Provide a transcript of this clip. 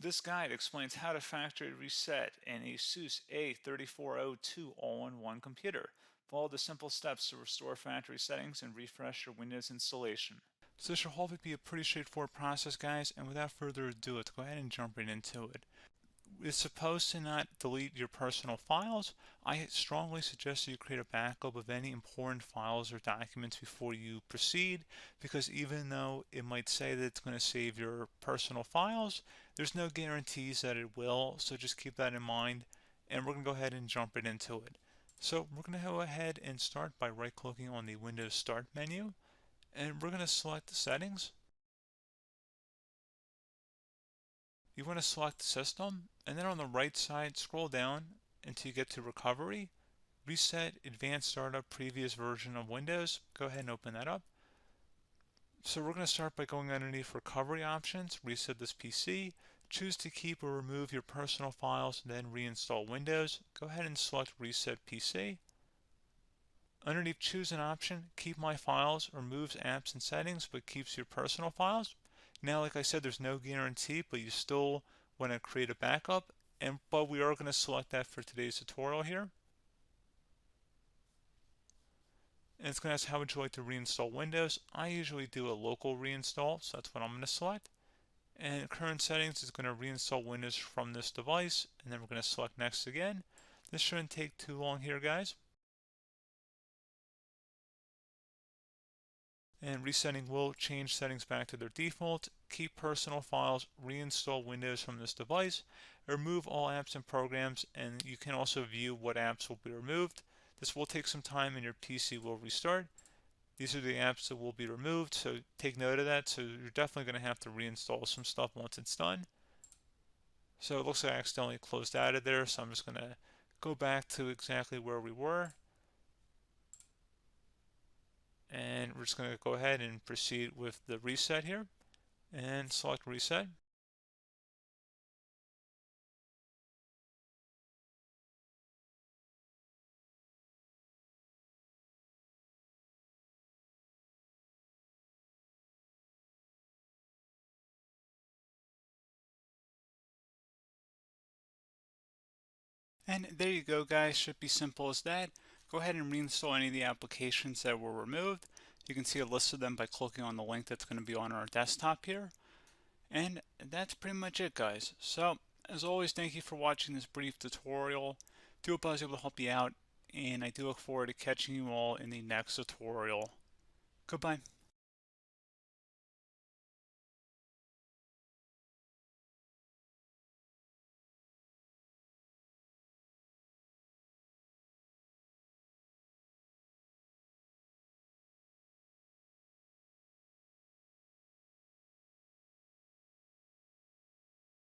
This guide explains how to factory reset an ASUS A3402 All-in-One computer. Follow the simple steps to restore factory settings and refresh your Windows installation. So this should hopefully be a pretty straightforward process, guys, and without further ado, let's go ahead and jump right into it. It's supposed to not delete your personal files. I strongly suggest you create a backup of any important files or documents before you proceed, because even though it might say that it's going to save your personal files, there's no guarantees that it will, so just keep that in mind, and we're going to go ahead and jump right into it. So we're going to go ahead and start by right-clicking on the Windows Start menu, and we're going to select the settings. You want to select the system, and then on the right side, scroll down until you get to Recovery. Reset Advanced Startup Previous Version of Windows. Go ahead and open that up. So we're going to start by going underneath Recovery Options, reset this PC, choose to keep or remove your personal files, then reinstall Windows. Go ahead and select Reset PC. Underneath Choose an option, Keep My Files removes apps and settings but keeps your personal files. Now, like I said, there's no guarantee, but you still want to create a backup, but we are going to select that for today's tutorial here. And it's going to ask how would you like to reinstall Windows. I usually do a local reinstall, so that's what I'm going to select. And current settings is going to reinstall Windows from this device, and then we're going to select next again. This shouldn't take too long here, guys. And resetting will change settings back to their default, keep personal files, reinstall Windows from this device, remove all apps and programs, and you can also view what apps will be removed. This will take some time and your PC will restart. These are the apps that will be removed, so take note of that. So you're definitely going to have to reinstall some stuff once it's done. So it looks like I accidentally closed out of there, so I'm just going to go back to exactly where we were. And we're just going to go ahead and proceed with the reset here and select reset. And there you go, guys. Should be simple as that. Go ahead and reinstall any of the applications that were removed. You can see a list of them by clicking on the link that's going to be on our desktop here. And that's pretty much it, guys. So, as always, thank you for watching this brief tutorial. Do hope I was able to help you out, and I do look forward to catching you all in the next tutorial. Goodbye.